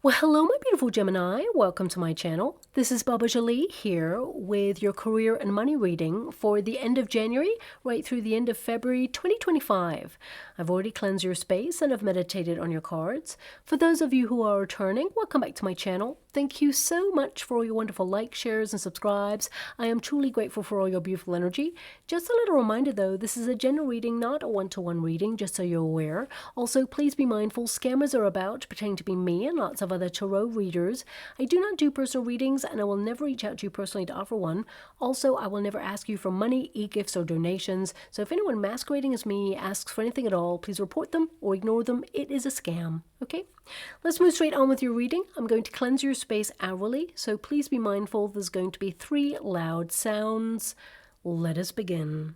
Well, hello, my beautiful Gemini. Welcome to my channel. This is Baba Jolie here with your career and money reading for the end of January right through the end of February 2025. I've already cleansed your space and I've meditated on your cards. For those of you who are returning, welcome back to my channel. Thank you so much for all your wonderful likes, shares, and subscribes. I am truly grateful for all your beautiful energy. Just a little reminder though, this is a general reading, not a one-to-one reading, just so you're aware. Also, please be mindful, scammers are about, pretending to be me and lots of other tarot readers. I do not do personal readings and I will never reach out to you personally to offer one. Also, I will never ask you for money, e-gifts, or donations. So if anyone masquerading as me asks for anything at all, please report them or ignore them. It is a scam. Okay? Let's move straight on with your reading. I'm going to cleanse your space hourly, so please be mindful there's going to be 3 loud sounds. Let us begin.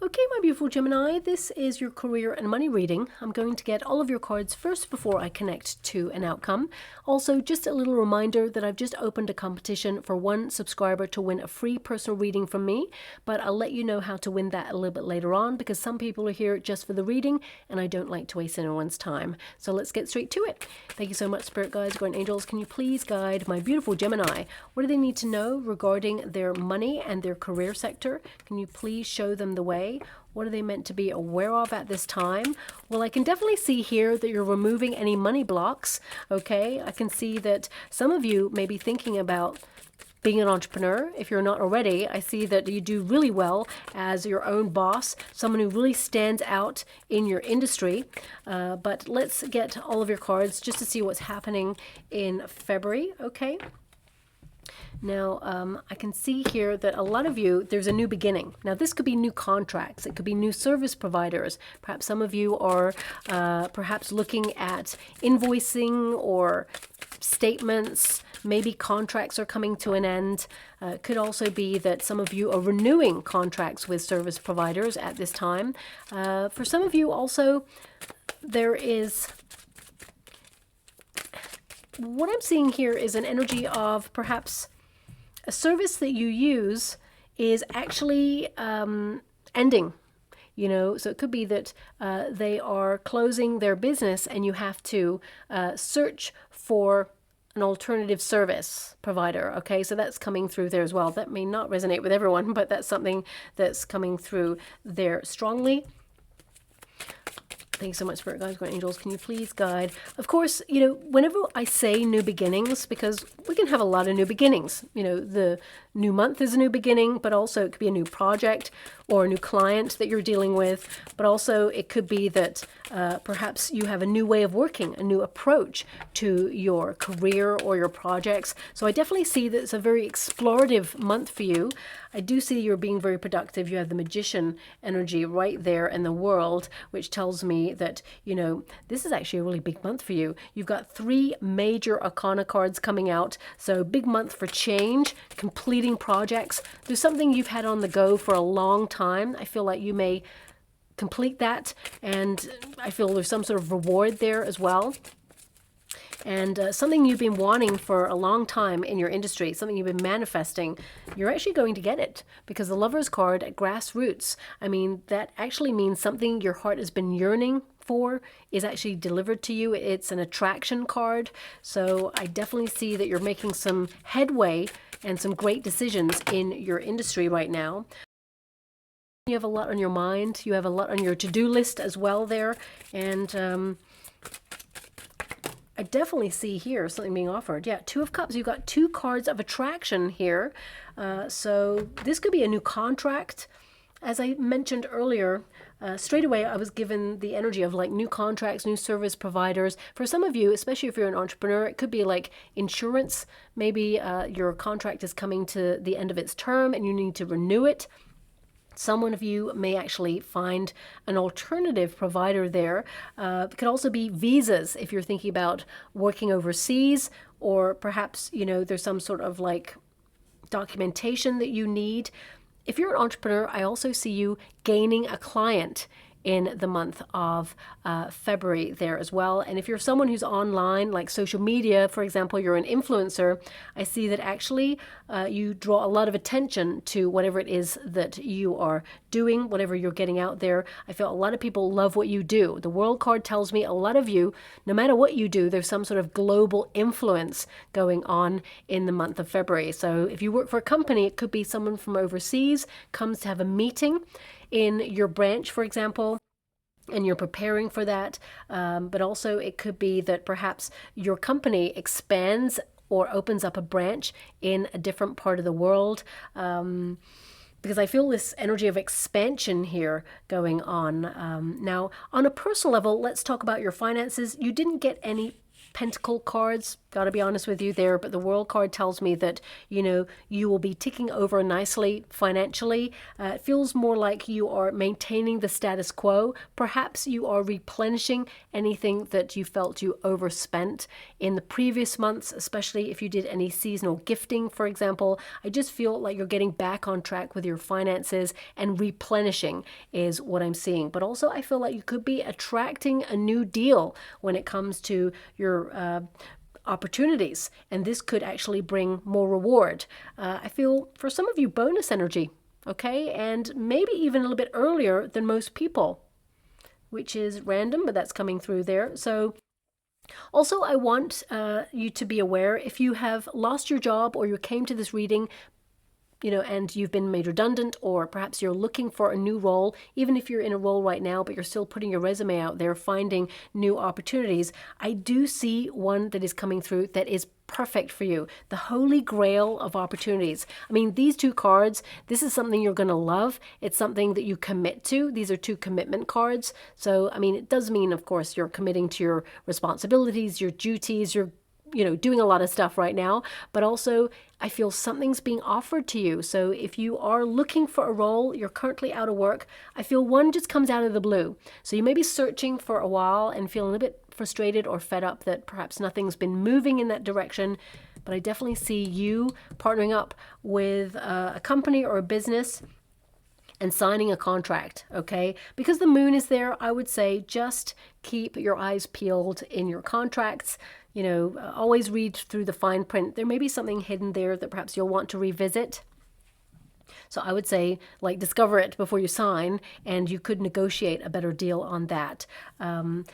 Okay, my beautiful Gemini, this is your career and money reading. I'm going to get all of your cards first before I connect to an outcome. Also, just a little reminder that I've just opened a competition for one subscriber to win a free personal reading from me, but I'll let you know how to win that a little bit later on because some people are here just for the reading and I don't like to waste anyone's time. So let's get straight to it. Thank you so much, Spirit Guides, Guardian Angels. Can you please guide my beautiful Gemini? What do they need to know regarding their money and their career sector? Can you please show them the way? What are they meant to be aware of at this time? Well, I can definitely see here that you're removing any money blocks, okay? I can see that some of you may be thinking about being an entrepreneur. If you're not already, I see that you do really well as your own boss, someone who really stands out in your industry. But let's get all of your cards just to see what's happening in February, okay? Now, I can see here that a lot of you, there's a new beginning. Now, this could be new contracts. It could be new service providers. Perhaps some of you are perhaps looking at invoicing or statements. Maybe contracts are coming to an end. It could also be that some of you are renewing contracts with service providers at this time. For some of you also, there is... What I'm seeing here is an energy of perhaps a service that you use is actually ending, you know, so it could be that they are closing their business and you have to search for an alternative service provider. Okay, so that's coming through there as well. That may not resonate with everyone, but that's something that's coming through there strongly. Thanks so much, Spirit Guides, Guardian Angels. Can you please guide? Of course, you know, whenever I say new beginnings, because we can have a lot of new beginnings. You know, the new month is a new beginning, but also it could be a new project or a new client that you're dealing with. But also it could be that perhaps you have a new way of working, a new approach to your career or your projects. So I definitely see that it's a very explorative month for you. I do see you're being very productive. You have the magician energy right there in the world, which tells me that, you know, this is actually a really big month for you. You've got 3 major arcana cards coming out. So big month for change, completing projects. There's something you've had on the go for a long time. I feel like you may complete that. And I feel there's some sort of reward there as well. And something you've been wanting for a long time in your industry, something you've been manifesting, you're actually going to get it. Because the Lover's card at grassroots, I mean, that actually means something your heart has been yearning for is actually delivered to you. It's an attraction card. So I definitely see that you're making some headway and some great decisions in your industry right now. You have a lot on your mind. You have a lot on your to-do list as well there. And I definitely see here something being offered. Yeah, 2 of Cups. You've got 2 cards of attraction here. So this could be a new contract. As I mentioned earlier, straight away I was given the energy of like new contracts, new service providers. For some of you, especially if you're an entrepreneur, it could be like insurance. Maybe your contract is coming to the end of its term and you need to renew it. Someone of you may actually find an alternative provider there. It could also be visas if you're thinking about working overseas, or perhaps, you know, there's some sort of like documentation that you need. If you're an entrepreneur, I also see you gaining a client in the month of February there as well. And if you're someone who's online, like social media, for example, you're an influencer, I see that actually you draw a lot of attention to whatever it is that you are doing, whatever you're getting out there. I feel a lot of people love what you do. The World card tells me a lot of you, no matter what you do, there's some sort of global influence going on in the month of February. So if you work for a company, it could be someone from overseas comes to have a meeting in your branch, for example, and you're preparing for that. But also it could be that perhaps your company expands or opens up a branch in a different part of the world. Because I feel this energy of expansion here going on. Now, on a personal level, let's talk about your finances. You didn't get any Pentacle cards, gotta be honest with you there, but the World card tells me that, you know, you will be ticking over nicely financially. It feels more like you are maintaining the status quo. Perhaps you are replenishing anything that you felt you overspent in the previous months, especially if you did any seasonal gifting, for example. I just feel like you're getting back on track with your finances, and replenishing is what I'm seeing. But also I feel like you could be attracting a new deal when it comes to your opportunities, and this could actually bring more reward. I feel for some of you bonus energy, okay, and maybe even a little bit earlier than most people, which is random, but that's coming through there. So also I want you to be aware, if you have lost your job or you came to this reading, you know, and you've been made redundant, or perhaps you're looking for a new role, even if you're in a role right now, but you're still putting your resume out there, finding new opportunities, I do see one that is coming through that is perfect for you. The holy grail of opportunities. I mean, these two cards, this is something you're going to love. It's something that you commit to. These are two commitment cards. So, I mean, it does mean, of course, you're committing to your responsibilities, your duties, you're doing a lot of stuff right now, but also I feel something's being offered to you. So if you are looking for a role, you're currently out of work, I feel one just comes out of the blue. So you may be searching for a while and feeling a bit frustrated or fed up that perhaps nothing's been moving in that direction, but I definitely see you partnering up with a company or a business and signing a contract, okay? Because the moon is there, I would say just keep your eyes peeled in your contracts. Always read through the fine print. There may be something hidden there that perhaps you'll want to revisit. So I would say, like, discover it before you sign, and you could negotiate a better deal on that. And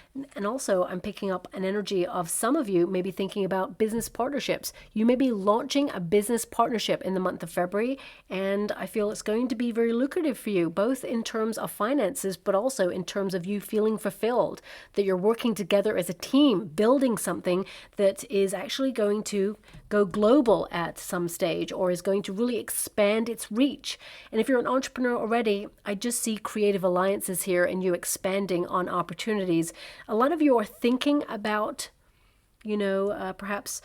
also, I'm picking up an energy of some of you maybe thinking about business partnerships. You may be launching a business partnership in the month of February, and I feel it's going to be very lucrative for you, both in terms of finances, but also in terms of you feeling fulfilled, that you're working together as a team, building something that is actually going to go global at some stage, or is going to really expand its reach. And if you're an entrepreneur already, I just see creative alliances here and you expanding on opportunities. A lot of you are thinking about, perhaps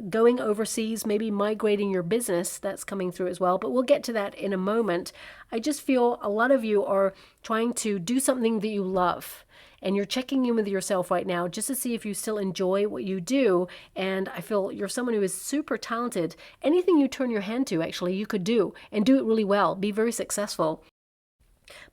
going overseas, maybe migrating your business. That's coming through as well, but we'll get to that in a moment. I just feel a lot of you are trying to do something that you love, and you're checking in with yourself right now just to see if you still enjoy what you do. And I feel you're someone who is super talented. Anything you turn your hand to, actually, you could do, and do it really well, be very successful.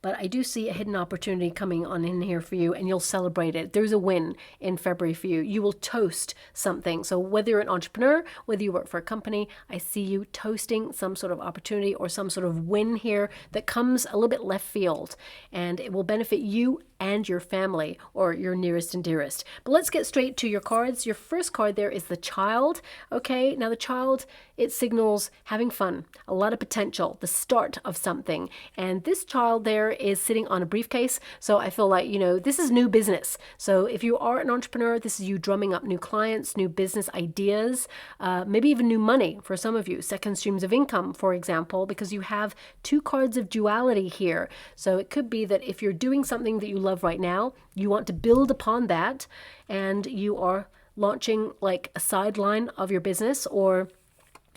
But I do see a hidden opportunity coming on in here for you, and you'll celebrate it. There's a win in February for you. You will toast something. So whether you're an entrepreneur, whether you work for a company, I see you toasting some sort of opportunity or some sort of win here that comes a little bit left field, and it will benefit you and your family, or your nearest and dearest. But let's get straight to your cards. Your first card there is the Child. Okay, now the Child, it signals having fun, a lot of potential, the start of something. And this child there is sitting on a briefcase. So I feel like, this is new business. So if you are an entrepreneur, this is you drumming up new clients, new business ideas, maybe even new money for some of you, second streams of income, for example, because you have two cards of duality here. So it could be that if you're doing something that you love right now, you want to build upon that, and you are launching like a sideline of your business or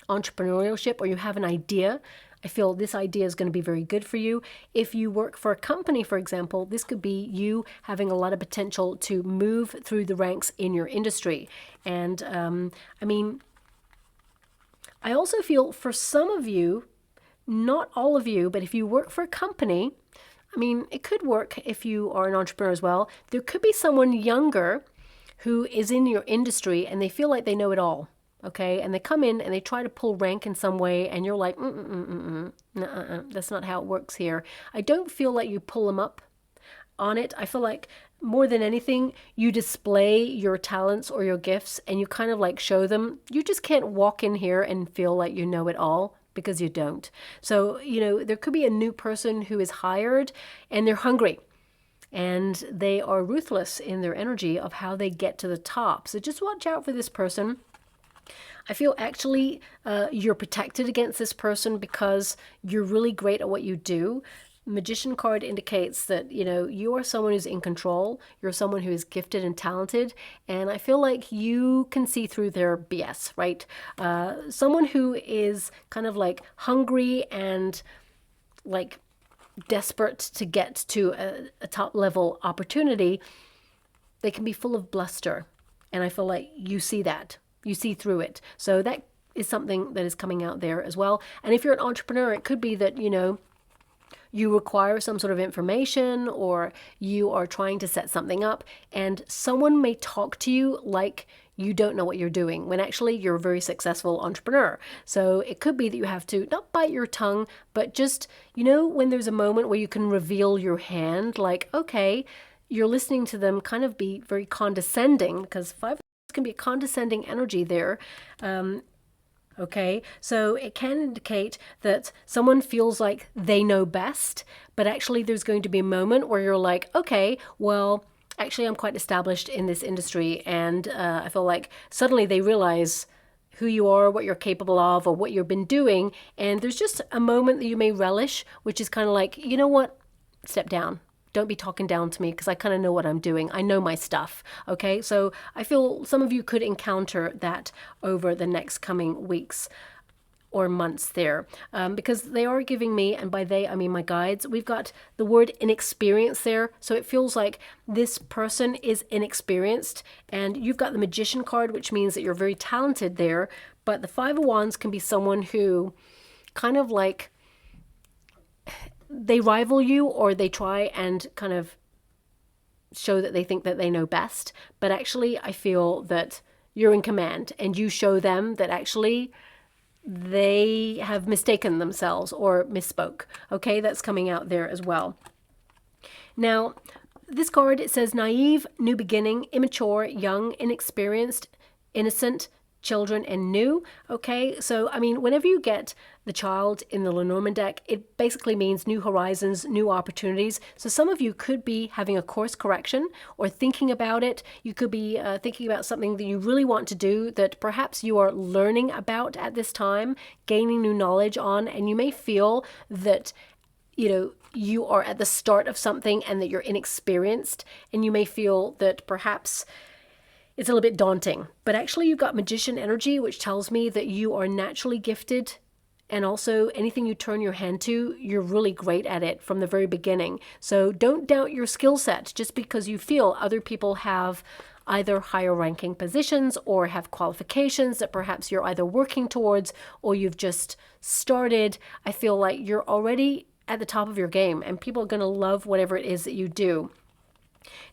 entrepreneurship, or you have an idea. I feel this idea is going to be very good for you. If you work for a company, for example, this could be you having a lot of potential to move through the ranks in your industry. And I also feel for some of you, not all of you, but if you work for a company, I mean, it could work if you are an entrepreneur as well. There could be someone younger who is in your industry and they feel like they know it all. Okay, and they come in and they try to pull rank in some way, and you're like, that's not how it works here. I don't feel like you pull them up on it. I feel like more than anything, you display your talents or your gifts and you kind of like show them. You just can't walk in here and feel like you know it all, because you don't. So, there could be a new person who is hired and they're hungry and they are ruthless in their energy of how they get to the top. So just watch out for this person. I feel actually you're protected against this person because you're really great at what you do. Magician card indicates that, you are someone who's in control. You're someone who is gifted and talented. And I feel like you can see through their BS, right? Someone who is kind of like hungry and like desperate to get to a top level opportunity, they can be full of bluster. And I feel like you see that. You see through it. So that is something that is coming out there as well. And if you're an entrepreneur, it could be that, you require some sort of information or you are trying to set something up and someone may talk to you like you don't know what you're doing when actually you're a very successful entrepreneur. So it could be that you have to not bite your tongue, but just, when there's a moment where you can reveal your hand, like, okay, you're listening to them kind of be very condescending, because 5 can be a condescending energy there. Okay, so it can indicate that someone feels like they know best, but actually there's going to be a moment where you're like, okay, well, actually I'm quite established in this industry, and I feel like suddenly they realize who you are, what you're capable of, or what you've been doing, and there's just a moment that you may relish, which is kind of like, you know what, step down. Don't be talking down to me because I kind of know what I'm doing. I know my stuff. Okay, so I feel some of you could encounter that over the next coming weeks or months there, because they are giving me, and by they I mean my guides, we've got the word inexperience there. So it feels like this person is inexperienced, and you've got the Magician card, which means that you're very talented there. But the 5 of Wands can be someone who kind of like, they rival you, or they try and kind of show that they think that they know best. But actually, I feel that you're in command and you show them that actually they have mistaken themselves or misspoke. Okay, that's coming out there as well. Now, this card, it says naive, new beginning, immature, young, inexperienced, innocent, children, and new. Okay, so I mean, whenever you get the child in the Lenormand deck, it basically means new horizons, new opportunities. So some of you could be having a course correction or thinking about it. You could be thinking about something that you really want to do that perhaps you are learning about at this time, gaining new knowledge on, and you may feel that you are at the start of something and that you're inexperienced, and you may feel that perhaps it's a little bit daunting. But actually you've got Magician energy, which tells me that you are naturally gifted, and also anything you turn your hand to, you're really great at it from the very beginning. So don't doubt your skill set just because you feel other people have either higher ranking positions or have qualifications that perhaps you're either working towards or you've just started. I feel like you're already at the top of your game and people are going to love whatever it is that you do.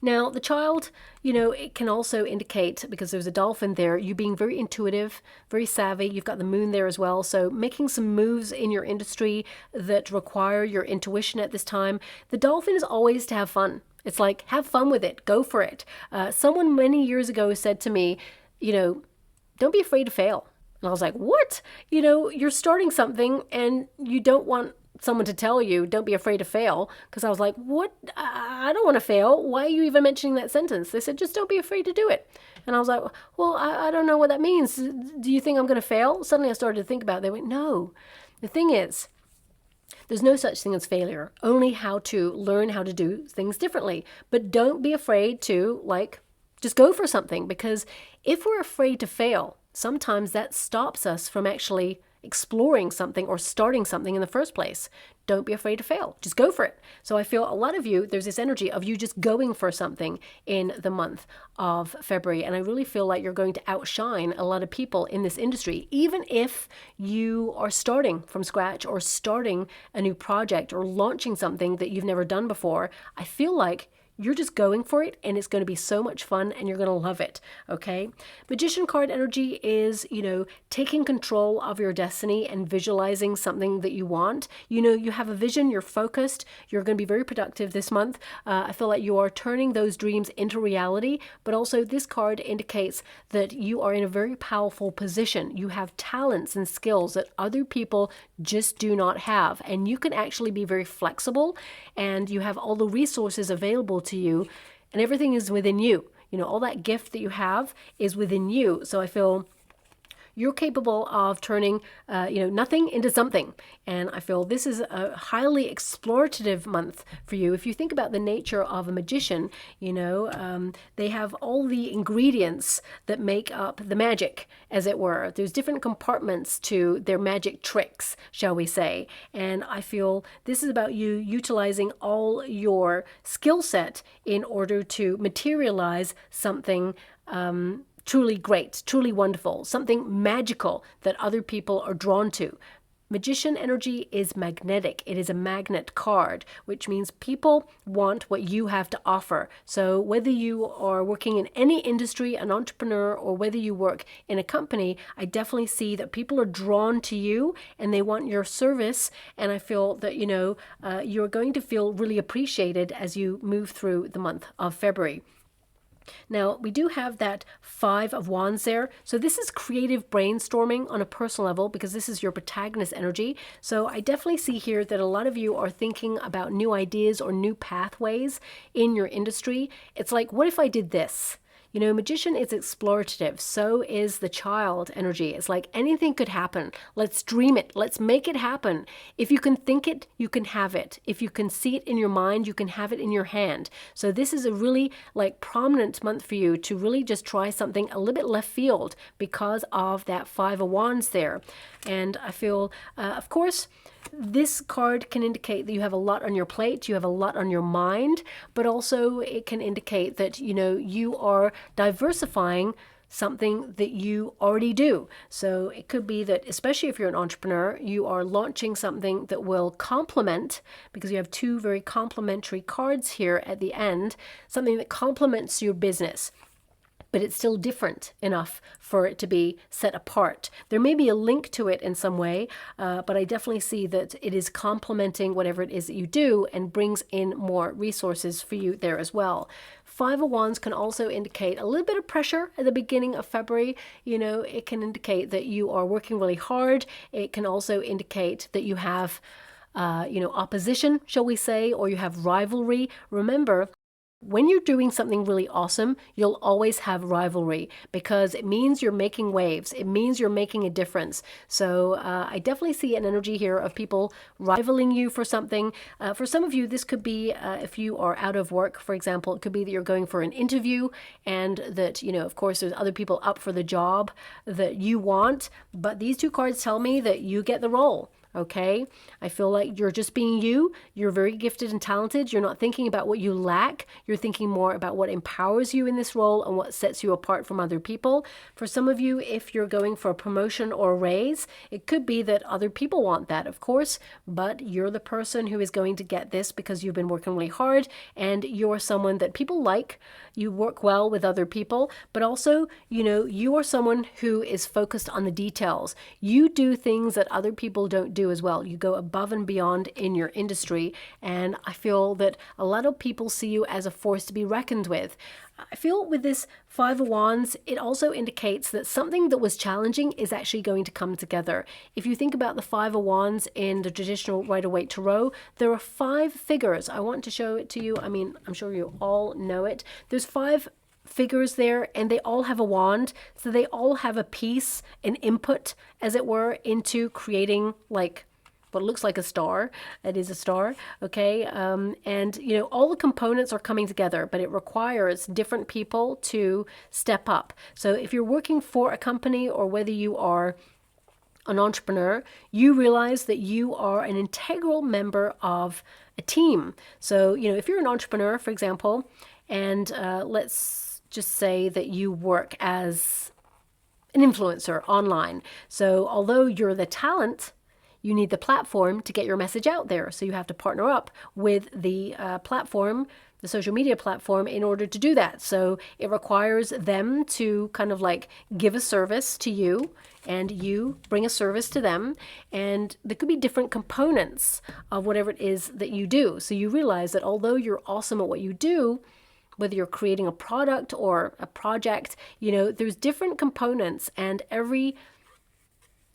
Now, the child, it can also indicate, because there's a dolphin there, you being very intuitive, very savvy. You've got the moon there as well. So making some moves in your industry that require your intuition at this time. The dolphin is always to have fun. It's like, have fun with it. Go for it. Someone many years ago said to me, don't be afraid to fail. And I was like, what? You're starting something and you don't want someone to tell you, don't be afraid to fail. Because I was like, what? I don't want to fail. Why are you even mentioning that sentence? They said, just don't be afraid to do it. And I was like, well, I don't know what that means. Do you think I'm going to fail? Suddenly I started to think about it. They went, no. The thing is, there's no such thing as failure, only how to learn how to do things differently. But don't be afraid to, just go for something. Because if we're afraid to fail, sometimes that stops us from actually exploring something or starting something in the first place. Don't be afraid to fail. Just go for it. So I feel a lot of you, there's this energy of you just going for something in the month of February. And I really feel like you're going to outshine a lot of people in this industry, even if you are starting from scratch or starting a new project or launching something that you've never done before. I feel like you're just going for it, and it's going to be so much fun, and you're going to love it, okay? Magician card energy is, taking control of your destiny and visualizing something that you want. You have a vision, you're focused, you're going to be very productive this month. I feel like you are turning those dreams into reality, but also this card indicates that you are in a very powerful position. You have talents and skills that other people just do not have, and you can actually be very flexible, and you have all the resources available to you, and everything is within you. All that gift that you have is within you. So I feel you're capable of turning, nothing into something. And I feel this is a highly explorative month for you. If you think about the nature of a magician, they have all the ingredients that make up the magic, as it were. There's different compartments to their magic tricks, shall we say. And I feel this is about you utilizing all your skill set in order to materialize something truly great, truly wonderful, something magical that other people are drawn to. Magician energy is magnetic. It is a magnet card, which means people want what you have to offer. So whether you are working in any industry, an entrepreneur, or whether you work in a company, I definitely see that people are drawn to you and they want your service. And I feel that, you're going to feel really appreciated as you move through the month of February. Now, we do have that 5 of Wands there. So this is creative brainstorming on a personal level because this is your protagonist energy. So I definitely see here that a lot of you are thinking about new ideas or new pathways in your industry. It's like, what if I did this? Magician is explorative. So is the child energy. It's like anything could happen. Let's dream it. Let's make it happen. If you can think it, you can have it. If you can see it in your mind, you can have it in your hand. So this is a really prominent month for you to really just try something a little bit left field because of that 5 of Wands there. And I feel, of course, this card can indicate that you have a lot on your plate, you have a lot on your mind, but also it can indicate that, you are diversifying something that you already do. So it could be that, especially if you're an entrepreneur, you are launching something that will complement, because you have 2 very complementary cards here at the end, something that complements your business. But it's still different enough for it to be set apart. There may be a link to it in some way, but I definitely see that it is complementing whatever it is that you do and brings in more resources for you there as well. 5 of Wands can also indicate a little bit of pressure at the beginning of February. It can indicate that you are working really hard. It can also indicate that you have, opposition, shall we say, or you have rivalry. Remember, when you're doing something really awesome, you'll always have rivalry because it means you're making waves. It means you're making a difference. So I definitely see an energy here of people rivaling you for something. For some of you, this could be if you are out of work, for example, it could be that you're going for an interview and that, of course, there's other people up for the job that you want. But these 2 cards tell me that you get the role. Okay, I feel like you're just being you. You're very gifted and talented. You're not thinking about what you lack. You're thinking more about what empowers you in this role and what sets you apart from other people. For some of you, if you're going for a promotion or a raise, it could be that other people want that, of course, but you're the person who is going to get this because you've been working really hard and you're someone that people like. You work well with other people, but also, you are someone who is focused on the details. You do things that other people don't do as well. You go above and beyond in your industry, and I feel that a lot of people see you as a force to be reckoned with. I feel with this 5 of Wands, it also indicates that something that was challenging is actually going to come together. If you think about the 5 of Wands in the traditional Rider-Waite Tarot, there are 5 figures. I want to show it to you. I mean, I'm sure you all know it. There's 5 figures there, and they all have a wand. So they all have a piece, an input, as it were, into creating what looks like a star. It is a star, okay? And, all the components are coming together, but it requires different people to step up. So if you're working for a company or whether you are an entrepreneur, you realize that you are an integral member of a team. So, if you're an entrepreneur, for example, and let's just say that you work as an influencer online. So although you're the talent, you need the platform to get your message out there. So you have to partner up with the platform, the social media platform, in order to do that. So it requires them to kind of like give a service to you, and you bring a service to them. And there could be different components of whatever it is that you do. So you realize that although you're awesome at what you do, whether you're creating a product or a project, there's different components, and every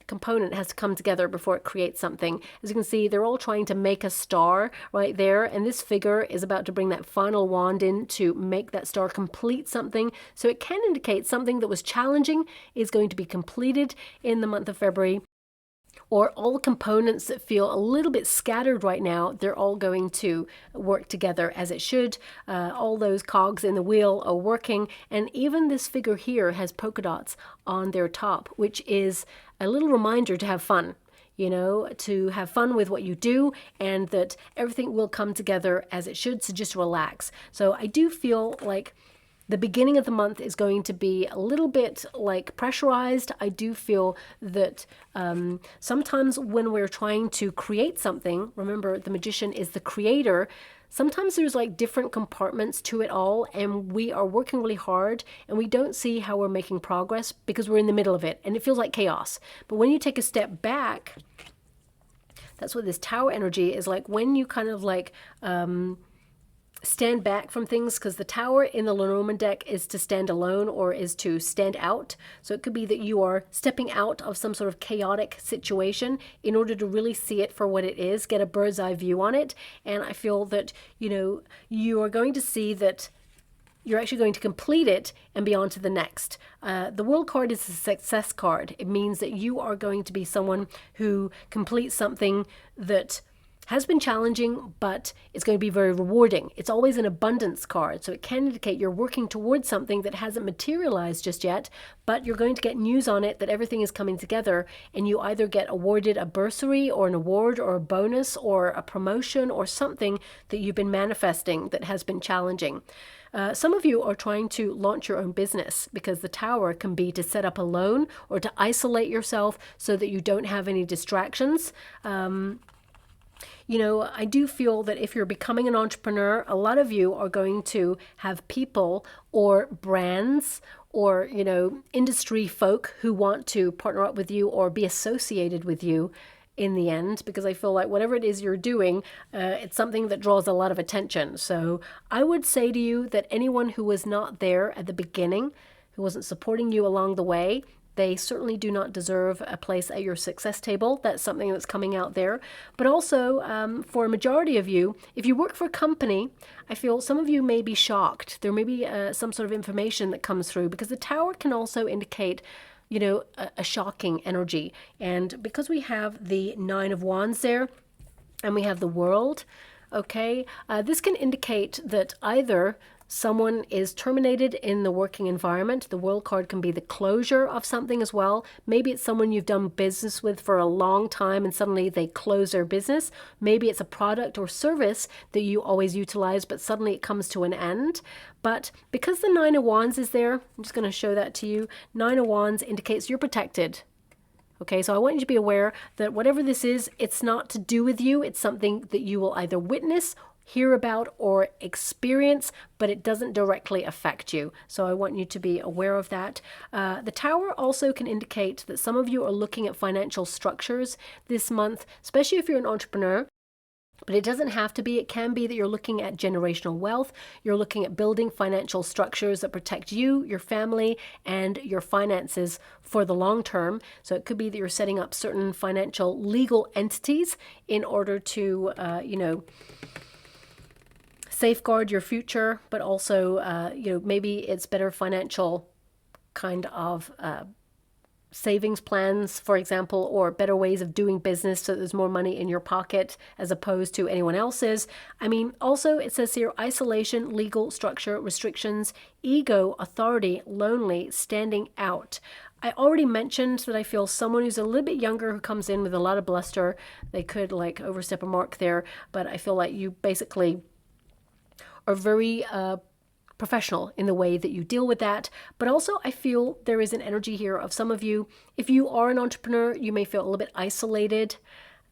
component has to come together before it creates something. As you can see, they're all trying to make a star right there, and this figure is about to bring that final wand in to make that star complete something. So it can indicate something that was challenging is going to be completed in the month of February, or all components that feel a little bit scattered right now, they're all going to work together as it should. All those cogs in the wheel are working, and even this figure here has polka dots on their top, which is a little reminder to have fun, to have fun with what you do, and that everything will come together as it should, so just relax. So I do feel like the beginning of the month is going to be a little bit like pressurized. I do feel that sometimes when we're trying to create something, remember the magician is the creator, sometimes there's like different compartments to it all, and we are working really hard and we don't see how we're making progress because we're in the middle of it and it feels like chaos. But when you take a step back, that's what this tower energy is like, when you kind of like stand back from things, because the tower in the Lenormand deck is to stand alone or is to stand out. So it could be that you are stepping out of some sort of chaotic situation in order to really see it for what it is, get a bird's eye view on it. And I feel that, you are going to see that you're actually going to complete it and be on to the next. The World card is a success card. It means that you are going to be someone who completes something that has been challenging, but it's going to be very rewarding. It's always an abundance card, so it can indicate you're working towards something that hasn't materialized just yet, but you're going to get news on it that everything is coming together, and you either get awarded a bursary or an award or a bonus or a promotion or something that you've been manifesting that has been challenging. Some of you are trying to launch your own business, because the tower can be to set up alone or to isolate yourself so that you don't have any distractions. I do feel that if you're becoming an entrepreneur, a lot of you are going to have people or brands or, industry folk who want to partner up with you or be associated with you in the end, because I feel like whatever it is you're doing, it's something that draws a lot of attention. So I would say to you that anyone who was not there at the beginning, who wasn't supporting you along the way, they certainly do not deserve a place at your success table. That's something that's coming out there. But also, for a majority of you, if you work for a company, I feel some of you may be shocked. There may be some sort of information that comes through, because the tower can also indicate, a shocking energy. And because we have the Nine of Wands there, and we have the World, okay, this can indicate that either someone is terminated in the working environment. The World card can be the closure of something as well. Maybe it's someone you've done business with for a long time and suddenly they close their business. Maybe it's a product or service that you always utilize, but suddenly it comes to an end. But because the Nine of Wands is there, I'm just going to show that to you. Nine of Wands indicates you're protected. Okay, so I want you to be aware that whatever this is, it's not to do with you. It's something that you will either witness, hear about, or experience, but it doesn't directly affect you. So I want you to be aware of that. The tower also can indicate that some of you are looking at financial structures this month, especially if you're an entrepreneur. But it doesn't have to be. It can be that you're looking at generational wealth. You're looking at building financial structures that protect you, your family, and your finances for the long term. So it could be that you're setting up certain financial legal entities in order to, safeguard your future, but also, maybe it's better financial kind of savings plans, for example, or better ways of doing business so there's more money in your pocket as opposed to anyone else's. I mean, also it says here, isolation, legal structure, restrictions, ego, authority, lonely, standing out. I already mentioned that I feel someone who's a little bit younger who comes in with a lot of bluster, they could like overstep a mark there, but I feel like you basically are very professional in the way that you deal with that. But also I feel there is an energy here of some of you, if you are an entrepreneur, you may feel a little bit isolated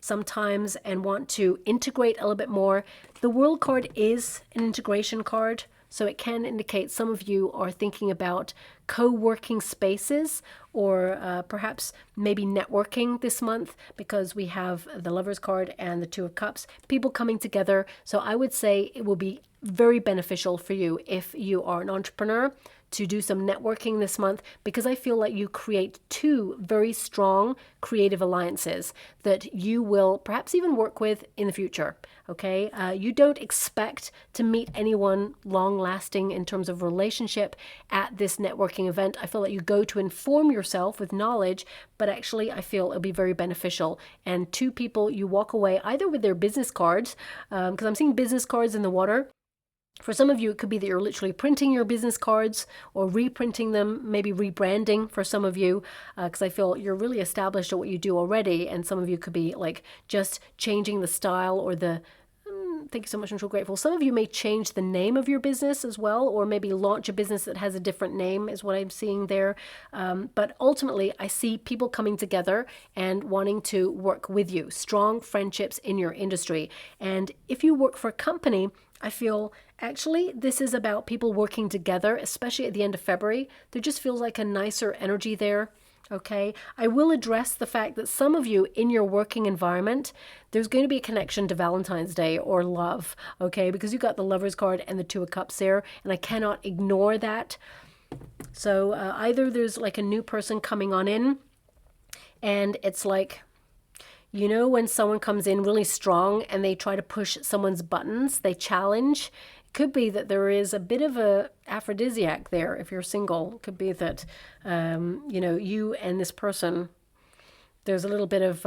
sometimes and want to integrate a little bit more. The World card is an integration card, so it can indicate some of you are thinking about co-working spaces or perhaps maybe networking this month, because we have the Lovers card and the Two of Cups, people coming together. So I would say it will be very beneficial for you if you are an entrepreneur to do some networking this month, because I feel like you create two very strong creative alliances that you will perhaps even work with in the future. Okay, you don't expect to meet anyone long lasting in terms of relationship at this networking event. I feel like you go to inform yourself with knowledge, but actually I feel it'll be very beneficial. And two people, you walk away either with their business cards, because I'm seeing business cards in the water. For some of you, it could be that you're literally printing your business cards or reprinting them, maybe rebranding for some of you, because I feel you're really established at what you do already, and some of you could be like just changing the style or the thank you so much, I'm so grateful. Some of you may change the name of your business as well, or maybe launch a business that has a different name is what I'm seeing there. But ultimately, I see people coming together and wanting to work with you, strong friendships in your industry. And if you work for a company, I feel actually this is about people working together, especially at the end of February. There just feels like a nicer energy there. Okay, I will address the fact that some of you in your working environment, there's going to be a connection to Valentine's Day or love, okay, because you got the Lovers card and the Two of Cups there, and I cannot ignore that. So either there's like a new person coming on in, and it's like, you know, when someone comes in really strong and they try to push someone's buttons, they challenge. Could be that there is a bit of a aphrodisiac there if you're single. It could be that, you know, you and this person, there's a little bit of,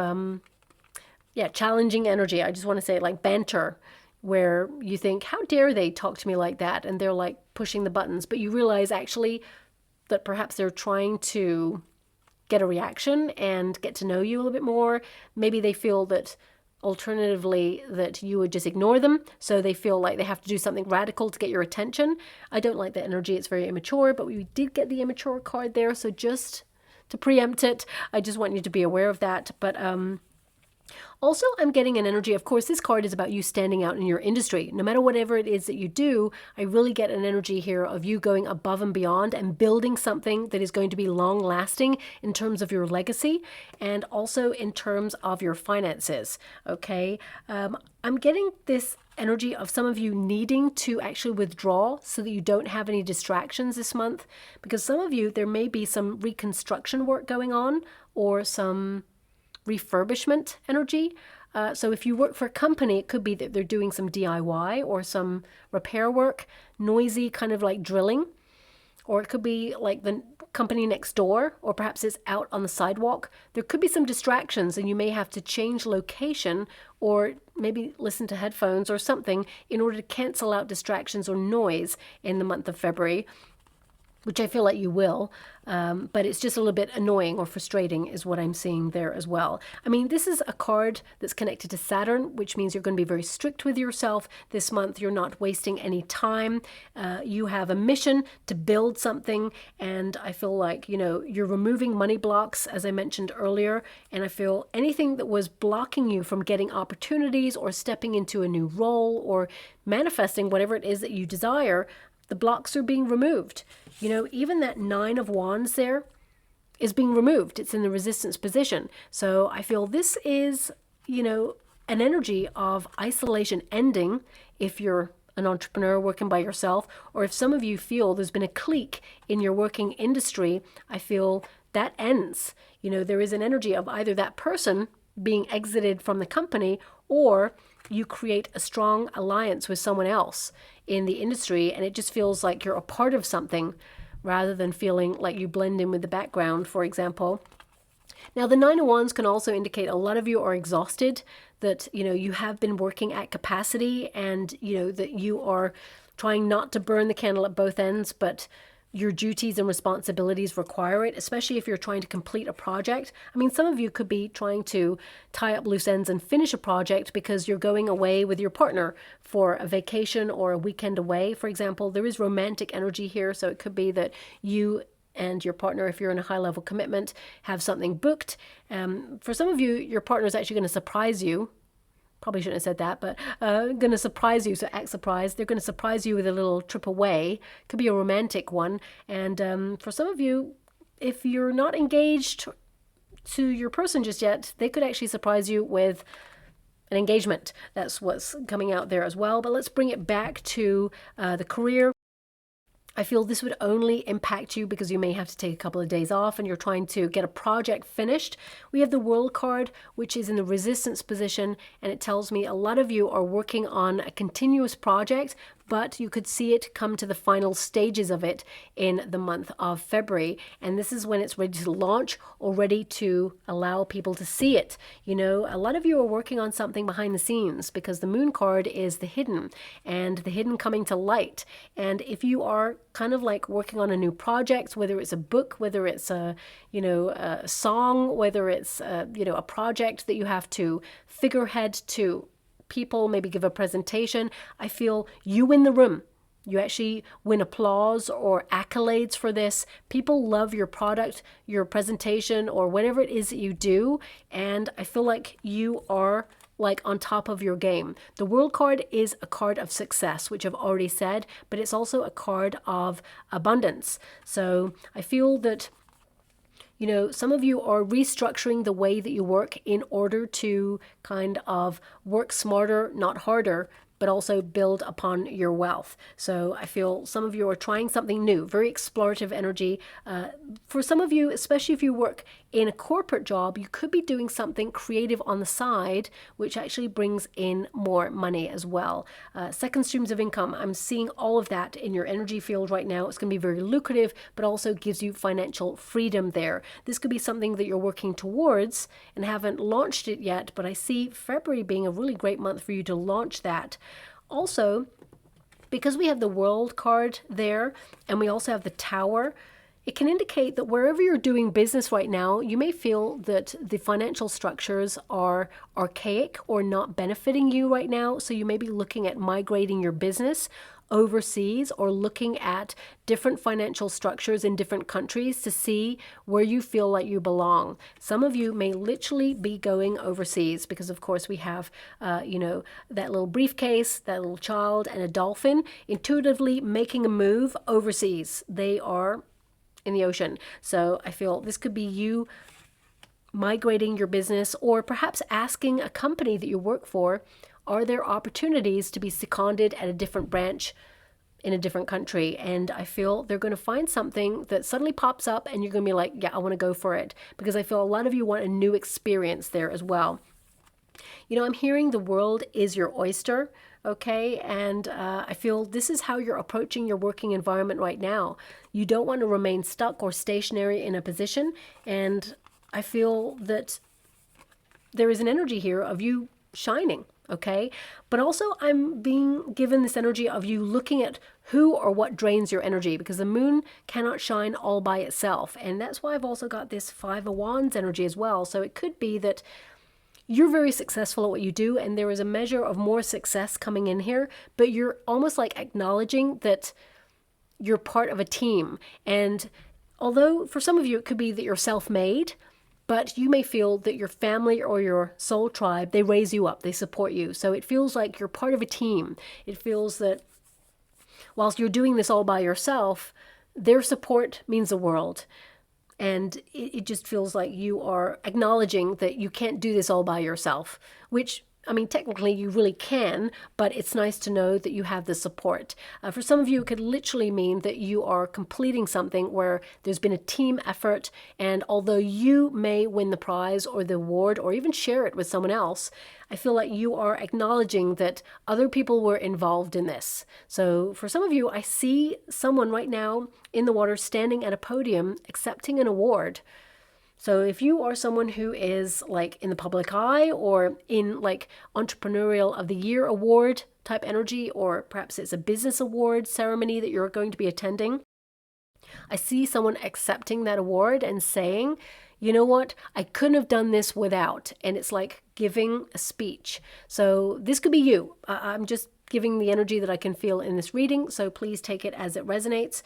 challenging energy. I just want to say like banter, where you think, how dare they talk to me like that? And they're like pushing the buttons. But you realize actually that perhaps they're trying to get a reaction and get to know you a little bit more. Maybe they feel that alternatively that you would just ignore them, so they feel like they have to do something radical to get your attention. I don't like that energy. It's very immature, but we did get the immature card there, so just to preempt it, I just want you to be aware of that. But also, I'm getting an energy, of course, this card is about you standing out in your industry. No matter whatever it is that you do, I really get an energy here of you going above and beyond and building something that is going to be long lasting in terms of your legacy and also in terms of your finances. Okay, I'm getting this energy of some of you needing to actually withdraw so that you don't have any distractions this month, because some of you, there may be some reconstruction work going on or some refurbishment energy. So if you work for a company, it could be that they're doing some DIY or some repair work, noisy kind of like drilling, or it could be like the company next door, or perhaps it's out on the sidewalk. There could be some distractions and you may have to change location or maybe listen to headphones or something in order to cancel out distractions or noise in the month of February, which I feel like you will, but it's just a little bit annoying or frustrating is what I'm seeing there as well. I mean, this is a card that's connected to Saturn, which means you're going to be very strict with yourself this month. You're not wasting any time. You have a mission to build something, and I feel like, you know, you're removing money blocks, as I mentioned earlier, and I feel anything that was blocking you from getting opportunities or stepping into a new role or manifesting whatever it is that you desire, the blocks are being removed. You know, even that Nine of Wands there is being removed. It's in the resistance position. So I feel this is, you know, an energy of isolation ending if you're an entrepreneur working by yourself, or if some of you feel there's been a clique in your working industry, I feel that ends. You know, there is an energy of either that person being exited from the company, or you create a strong alliance with someone else in the industry, and it just feels like you're a part of something rather than feeling like you blend in with the background, for example. Now, the Nine of Wands can also indicate a lot of you are exhausted, that, you know, you have been working at capacity, and, you know, that you are trying not to burn the candle at both ends, but your duties and responsibilities require it, especially if you're trying to complete a project. I mean, some of you could be trying to tie up loose ends and finish a project because you're going away with your partner for a vacation or a weekend away, for example. There is romantic energy here, so it could be that you and your partner, if you're in a high-level commitment, have something booked. For some of you, your partner is actually going to surprise you. Probably shouldn't have said that, but going to surprise you, so act surprised. They're going to surprise you with a little trip away. Could be a romantic one. And for some of you, if you're not engaged to your person just yet, they could actually surprise you with an engagement. That's what's coming out there as well. But let's bring it back to the career. I feel this would only impact you because you may have to take a couple of days off and you're trying to get a project finished. We have the World card, which is in the resistance position, and it tells me a lot of you are working on a continuous project, but you could see it come to the final stages of it in the month of February. And this is when it's ready to launch or ready to allow people to see it. You know, a lot of you are working on something behind the scenes because the Moon card is the hidden and the hidden coming to light. And if you are kind of like working on a new project, whether it's a book, whether it's a song, whether it's a project that you have to figurehead to people, maybe give a presentation, I feel you win the room. You actually win applause or accolades for this. People love your product, your presentation, or whatever it is that you do. And I feel like you are like on top of your game. The World card is a card of success, which I've already said, but it's also a card of abundance. So I feel that some of you are restructuring the way that you work in order to kind of work smarter, not harder, but also build upon your wealth. So I feel some of you are trying something new, very explorative energy. For some of you, especially if you work in a corporate job, you could be doing something creative on the side, which actually brings in more money as well. Second streams of income, I'm seeing all of that in your energy field right now. It's going to be very lucrative, but also gives you financial freedom there. This could be something that you're working towards and haven't launched it yet, but I see February being a really great month for you to launch that. Also, because we have the World card there and we also have the Tower, it can indicate that wherever you're doing business right now, you may feel that the financial structures are archaic or not benefiting you right now. So you may be looking at migrating your business overseas or looking at different financial structures in different countries to see where you feel like you belong. Some of you may literally be going overseas because, of course, we have, that little briefcase, that little child, and a dolphin intuitively making a move overseas. They are in the ocean. So I feel this could be you migrating your business or perhaps asking a company that you work for, are there opportunities to be seconded at a different branch in a different country? And I feel they're going to find something that suddenly pops up and you're going to be like, yeah, I want to go for it, because I feel a lot of you want a new experience there as well. I'm hearing the world is your oyster. Okay, and I feel this is how you're approaching your working environment right now. You don't want to remain stuck or stationary in a position, and I feel that there is an energy here of you shining, okay? But also I'm being given this energy of you looking at who or what drains your energy, because the moon cannot shine all by itself, and that's why I've also got this Five of Wands energy as well. So it could be that you're very successful at what you do and there is a measure of more success coming in here, but you're almost like acknowledging that you're part of a team. And although for some of you it could be that you're self-made, but you may feel that your family or your soul tribe, they raise you up, they support you. So it feels like you're part of a team. It feels that whilst you're doing this all by yourself, their support means the world. And it just feels like you are acknowledging that you can't do this all by yourself, which, I mean, technically you really can, but it's nice to know that you have the support. For some of you, it could literally mean that you are completing something where there's been a team effort, and although you may win the prize or the award or even share it with someone else, I feel like you are acknowledging that other people were involved in this. So for some of you, I see someone right now in the water standing at a podium accepting an award. So if you are someone who is like in the public eye or in like Entrepreneurial of the Year award type energy, or perhaps it's a business award ceremony that you're going to be attending, I see someone accepting that award and saying, you know what, I couldn't have done this without. And it's like giving a speech. So this could be you. I'm just giving the energy that I can feel in this reading. So please take it as it resonates.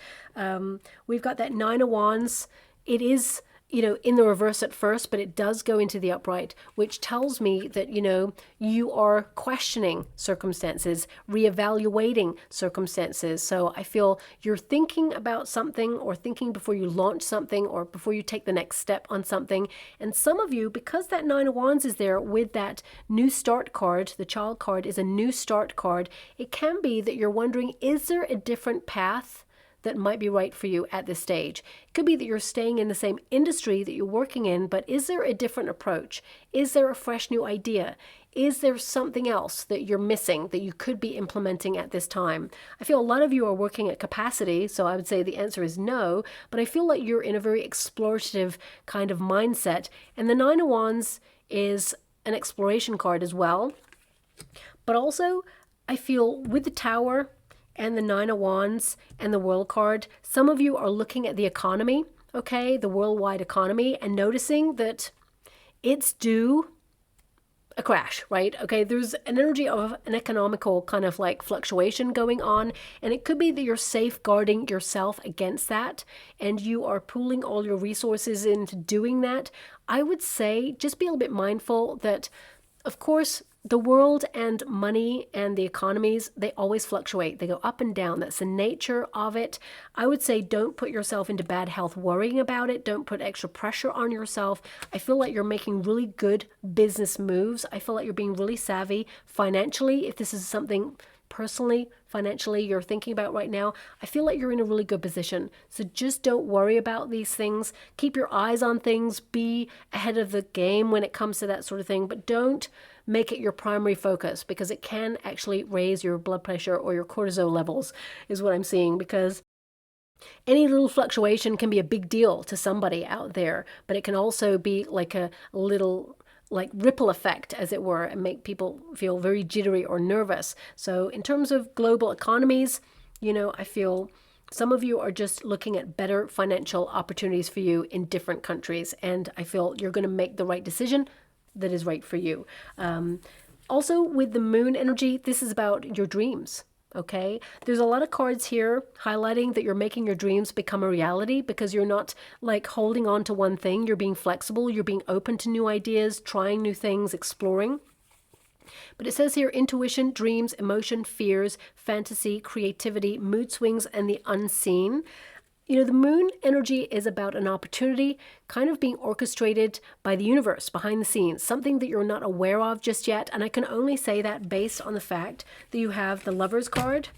We've got that Nine of Wands. It is, in the reverse at first, but it does go into the upright, which tells me that, you are questioning circumstances, reevaluating circumstances. So I feel you're thinking about something, or thinking before you launch something, or before you take the next step on something. And some of you, because that Nine of Wands is there with that new start card, the child card is a new start card, it can be that you're wondering, is there a different path that might be right for you at this stage? It could be that you're staying in the same industry that you're working in, but is there a different approach? Is there a fresh new idea? Is there something else that you're missing that you could be implementing at this time? I feel a lot of you are working at capacity, so I would say the answer is no, but I feel like you're in a very explorative kind of mindset. And the Nine of Wands is an exploration card as well. But also, I feel with the Tower and the Nine of Wands and the World card, some of you are looking at the economy, okay, the worldwide economy, and noticing that it's due a crash, right? Okay, there's an energy of an economical kind of like fluctuation going on, and it could be that you're safeguarding yourself against that, and you are pooling all your resources into doing that. I would say just be a little bit mindful that, of course, the world and money and the economies, they always fluctuate. They go up and down. That's the nature of it. I would say don't put yourself into bad health worrying about it. Don't put extra pressure on yourself. I feel like you're making really good business moves. I feel like you're being really savvy financially. If this is something personally, financially, you're thinking about right now, I feel like you're in a really good position. So just don't worry about these things. Keep your eyes on things. Be ahead of the game when it comes to that sort of thing. But don't make it your primary focus, because it can actually raise your blood pressure or your cortisol levels, is what I'm seeing, because any little fluctuation can be a big deal to somebody out there, but it can also be like a little like ripple effect, as it were, and make people feel very jittery or nervous. So in terms of global economies, I feel some of you are just looking at better financial opportunities for you in different countries, and I feel you're going to make the right decision that is right for you. Also, with the Moon energy, this is about your dreams. Okay, there's a lot of cards here highlighting that you're making your dreams become a reality, because you're not like holding on to one thing. You're being flexible. You're being open to new ideas, trying new things, exploring. But it says here, intuition, dreams, emotion, fears, fantasy, creativity, mood swings, and the unseen. The Moon energy is about an opportunity kind of being orchestrated by the universe behind the scenes, something that you're not aware of just yet. And I can only say that based on the fact that you have the Lovers card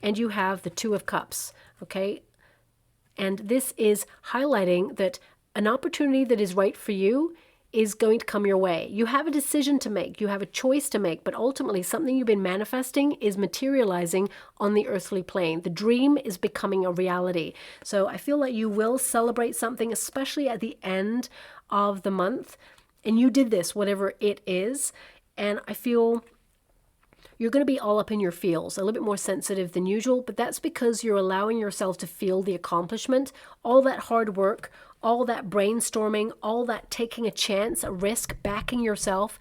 and you have the Two of Cups, okay? And this is highlighting that an opportunity that is right for you is going to come your way. You have a decision to make, you have a choice to make, but ultimately something you've been manifesting is materializing on the earthly plane. The dream is becoming a reality. So I feel like you will celebrate something, especially at the end of the month. And you did this, whatever it is. And I feel you're going to be all up in your feels, a little bit more sensitive than usual, but that's because you're allowing yourself to feel the accomplishment, all that hard work, all that brainstorming, all that taking a chance, a risk, backing yourself.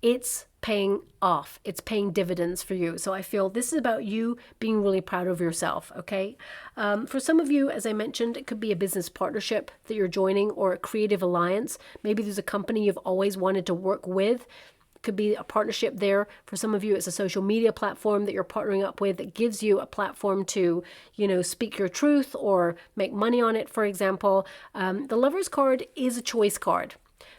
It's paying off. It's paying dividends for you. So I feel this is about you being really proud of yourself, okay? For some of you, as I mentioned, it could be a business partnership that you're joining, or a creative alliance. Maybe there's a company you've always wanted to work with. Could be a partnership there. For some of you, it's a social media platform that you're partnering up with that gives you a platform to, speak your truth or make money on it, for example. The Lovers card is a choice card.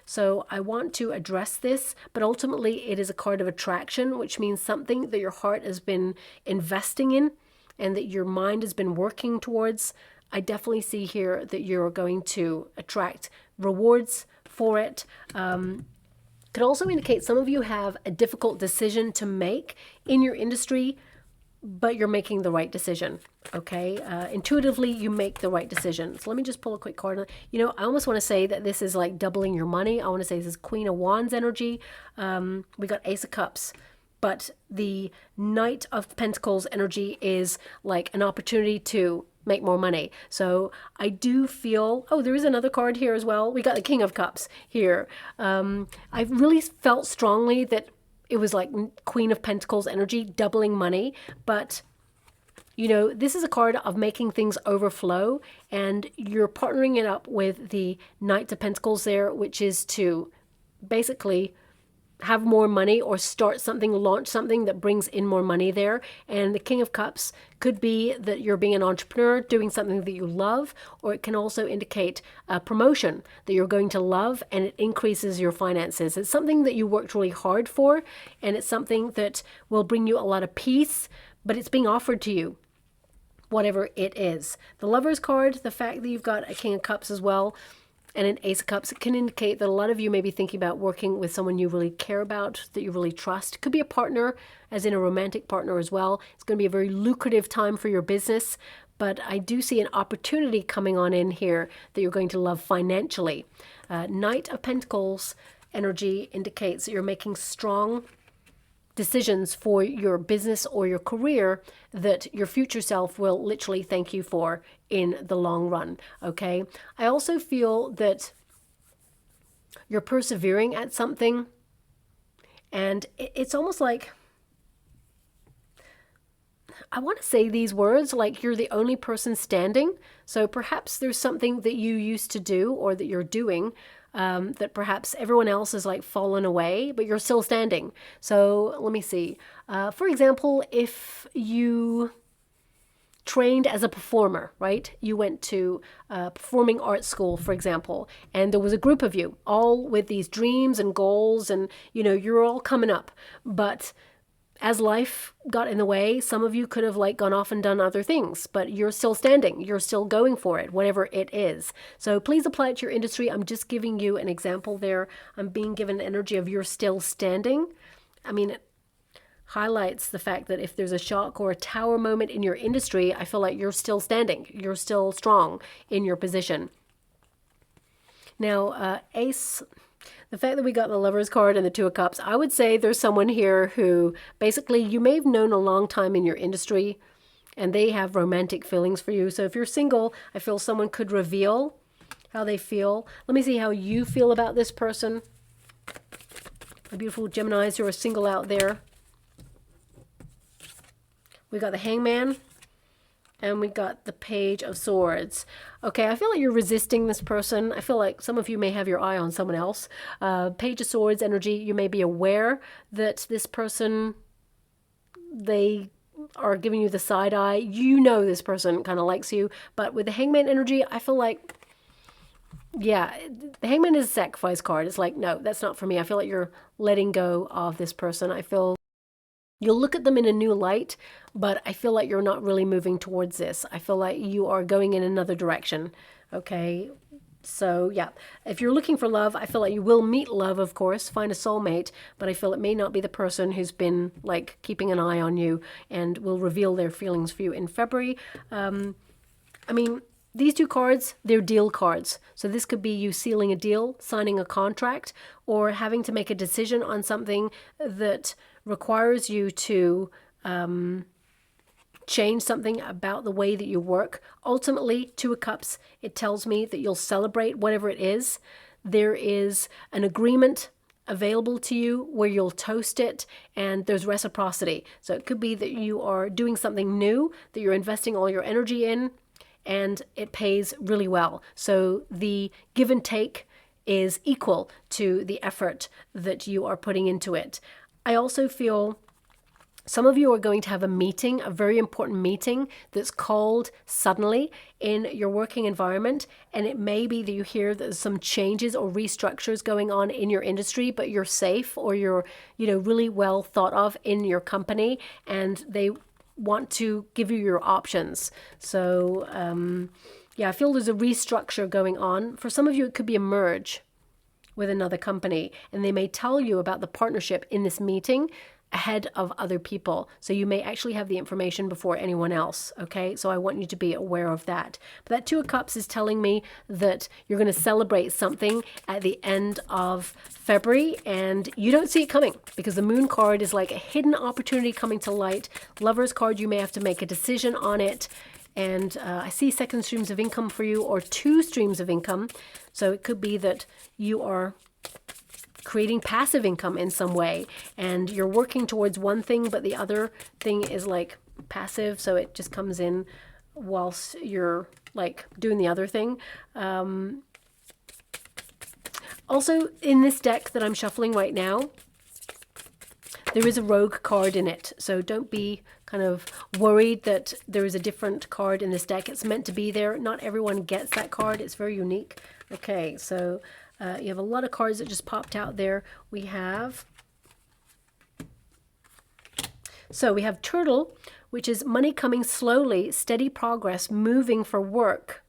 So I want to address this, but ultimately it is a card of attraction, which means something that your heart has been investing in and that your mind has been working towards. I definitely see here that you're going to attract rewards for it. Could also indicate some of you have a difficult decision to make in your industry, but you're making the right decision, okay? Intuitively, you make the right decision. So let me just pull a quick card. I almost want to say that this is like doubling your money. I want to say this is Queen of Wands energy. We got Ace of Cups. But the Knight of Pentacles energy is like an opportunity to make more money. So I do feel, oh, there is another card here as well. We got the King of Cups here. I really felt strongly that it was like Queen of Pentacles energy, doubling money. But, you know, this is a card of making things overflow, and you're partnering it up with the Knight of Pentacles there, which is to basically have more money or start something, launch something that brings in more money there. And the King of Cups could be that you're being an entrepreneur, doing something that you love, or it can also indicate a promotion that you're going to love, and it increases your finances. It's something that you worked really hard for, and it's something that will bring you a lot of peace, but it's being offered to you, whatever it is. The Lover's card, the fact that you've got a King of Cups as well, and an Ace of Cups, it can indicate that a lot of you may be thinking about working with someone you really care about, that you really trust. It could be a partner, as in a romantic partner as well. It's going to be a very lucrative time for your business, but I do see an opportunity coming on in here that you're going to love financially. Knight of Pentacles energy indicates that you're making strong decisions for your business or your career that your future self will literally thank you for in the long run. Okay. I also feel that you're persevering at something, and it's almost like, I want to say these words like you're the only person standing. So perhaps there's something that you used to do or that you're doing that perhaps everyone else has like fallen away, but you're still standing. So let me see. For example, if you trained as a performer, right? You went to performing arts school, for example, and there was a group of you all with these dreams and goals, and you know, you're all coming up, but as life got in the way, some of you could have like gone off and done other things, but you're still standing. You're still going for it, whatever it is. So please apply it to your industry. I'm just giving you an example there. I'm being given energy of you're still standing. I mean, it highlights the fact that if there's a shock or a tower moment in your industry, I feel like you're still standing. You're still strong in your position. Now, Ace... the fact that we got the Lover's card and the Two of Cups, I would say there's someone here who basically you may have known a long time in your industry, and they have romantic feelings for you. So if you're single, I feel someone could reveal how they feel. Let me see how you feel about this person. The beautiful Geminis who are single out there. We got the Hangman. And we got the Page of Swords. Okay, I feel like you're resisting this person. I feel like some of you may have your eye on someone else. Page of Swords energy, you may be aware that this person, they are giving you the side eye. You know this person kind of likes you. But with the Hangman energy, I feel like, yeah, the Hangman is a sacrifice card. It's like, no, that's not for me. I feel like you're letting go of this person. I feel you'll look at them in a new light, but I feel like you're not really moving towards this. I feel like you are going in another direction. Okay. So yeah, if you're looking for love, I feel like you will meet love, of course, find a soulmate, but I feel it may not be the person who's been like keeping an eye on you and will reveal their feelings for you in February. I mean, these two cards, they're deal cards. So this could be you sealing a deal, signing a contract, or having to make a decision on something that requires you to change something about the way that you work. Ultimately, Two of Cups, it tells me that you'll celebrate whatever it is. There is an agreement available to you where you'll toast it, and there's reciprocity. So it could be that you are doing something new that you're investing all your energy in, and it pays really well. So the give and take is equal to the effort that you are putting into it. I also feel some of you are going to have a meeting, a very important meeting that's called suddenly in your working environment. And it may be that you hear that there's some changes or restructures going on in your industry, but you're safe or you're, you know, really well thought of in your company, and they want to give you your options. So, yeah, I feel there's a restructure going on. For some of you, it could be a merge with another company, and they may tell you about the partnership in this meeting ahead of other people. So you may actually have the information before anyone else, okay? So I want you to be aware of that. But that Two of Cups is telling me that you're going to celebrate something at the end of February, and you don't see it coming because the Moon card is like a hidden opportunity coming to light. Lover's card, you may have to make a decision on it. And I see second streams of income for you, or 2 streams of income. So it could be that you are creating passive income in some way, and you're working towards one thing, but the other thing is like passive, so it just comes in whilst you're like doing the other thing. Also, in this deck that I'm shuffling right now, there is a rogue card in it, so don't be kind of worried that there is a different card in this deck. It's meant to be there. Not everyone gets that card. It's very unique. Okay, so you have a lot of cards that just popped out there. We have Turtle, which is money coming slowly, steady progress, moving for work.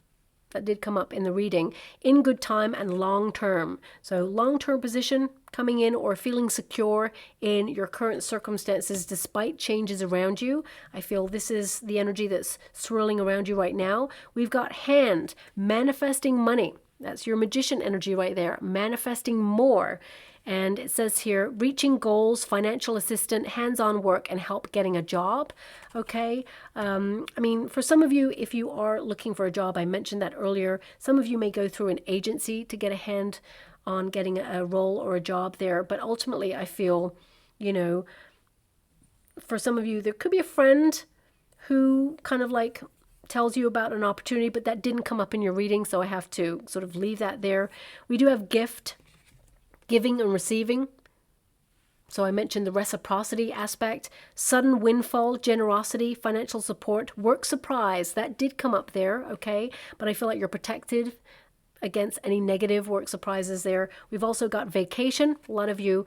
That did come up in the reading. In good time and long term. So long-term position coming in, or feeling secure in your current circumstances despite changes around you. I feel this is the energy that's swirling around you right now. We've got Hand, manifesting money. That's your magician energy right there. Manifesting more. And it says here, reaching goals, financial assistant, hands-on work, and help getting a job. Okay. I mean, for some of you, if you are looking for a job, I mentioned that earlier, some of you may go through an agency to get a hand on getting a role or a job there. But ultimately, I feel, you know, for some of you, there could be a friend who kind of like tells you about an opportunity, but that didn't come up in your reading, so I have to sort of leave that there. We do have gift, giving and receiving. So I mentioned the reciprocity aspect, sudden windfall, generosity, financial support, work surprise. That did come up there, okay? But I feel like you're protected against any negative work surprises there. We've also got vacation. A lot of you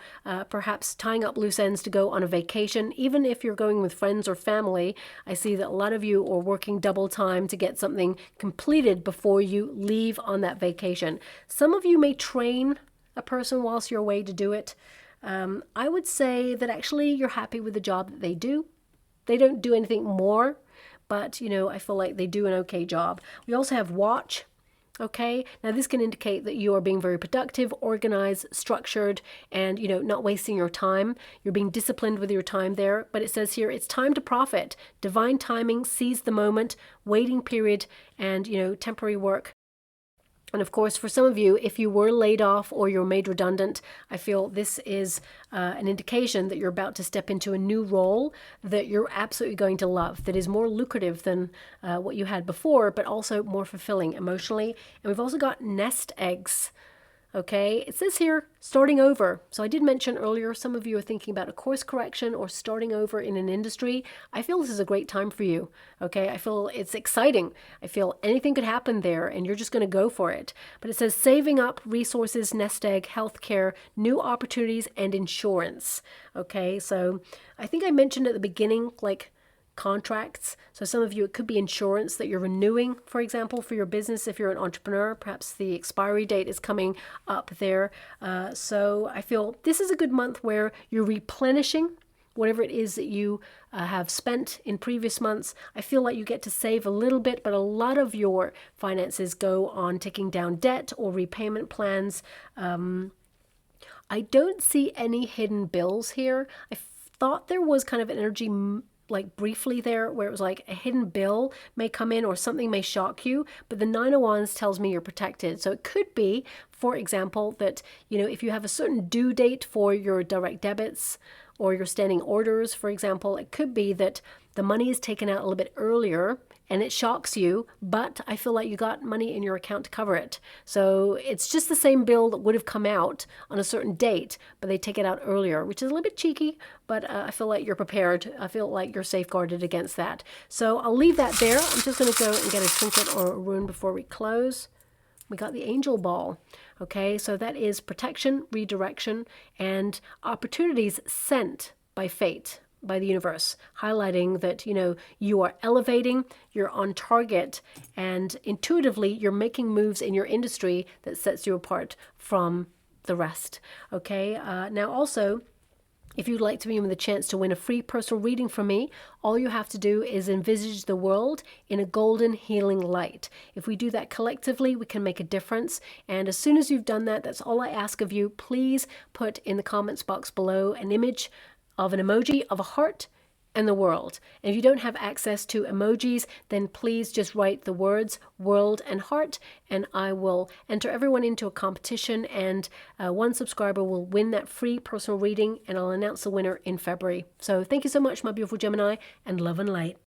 perhaps tying up loose ends to go on a vacation. Even if you're going with friends or family, I see that a lot of you are working double time to get something completed before you leave on that vacation. Some of you may train a person whilst you're away to do it. I would say that actually you're happy with the job that they do. They don't do anything more, but you know, I feel like they do an okay job. We also have watch. Okay, now this can indicate that you are being very productive, organized, structured, and, you know, not wasting your time. You're being disciplined with your time there. But it says here, it's time to profit. Divine timing, seize the moment, waiting period, and, you know, temporary work. And of course, for some of you, if you were laid off or you're made redundant, I feel this is an indication that you're about to step into a new role that you're absolutely going to love, that is more lucrative than what you had before, but also more fulfilling emotionally. And we've also got nest eggs. Okay, it says here, starting over. So I did mention earlier, some of you are thinking about a course correction or starting over in an industry. I feel this is a great time for you. Okay, I feel it's exciting. I feel anything could happen there and you're just going to go for it. But it says saving up, resources, nest egg, healthcare, new opportunities, and insurance. Okay, so I think I mentioned at the beginning, like, contracts. So some of you, it could be insurance that you're renewing, for example, for your business. If you're an entrepreneur, perhaps the expiry date is coming up there. So I feel this is a good month where you're replenishing whatever it is that you have spent in previous months. I feel like you get to save a little bit, but a lot of your finances go on taking down debt or repayment plans. I don't see any hidden bills here. I thought there was kind of an energy like briefly there where it was like a hidden bill may come in or something may shock you, but the Nine of Wands tells me you're protected. So it could be, for example, that, you know, if you have a certain due date for your direct debits or your standing orders, for example, it could be that the money is taken out a little bit earlier and it shocks you, but I feel like you got money in your account to cover it. So it's just the same bill that would have come out on a certain date, but they take it out earlier, which is a little bit cheeky, but I feel like you're prepared. I feel like you're safeguarded against that. So I'll leave that there. I'm just going to go and get a trinket or a rune before we close. We got the angel ball. Okay, so that is protection, redirection, and opportunities sent by fate, by the universe, highlighting that, you know, you are elevating, you're on target, and intuitively you're making moves in your industry that sets you apart from the rest. Okay, now also, if you'd like to be given the chance to win a free personal reading from me, all you have to do is envisage the world in a golden healing light. If we do that collectively, we can make a difference. And as soon as you've done that, that's all I ask of you. Please put in the comments box below an image of an emoji of a heart and the world. And if you don't have access to emojis, then please just write the words world and heart, and I will enter everyone into a competition, and one subscriber will win that free personal reading, and I'll announce the winner in February. So thank you so much, my beautiful Gemini, and love and light.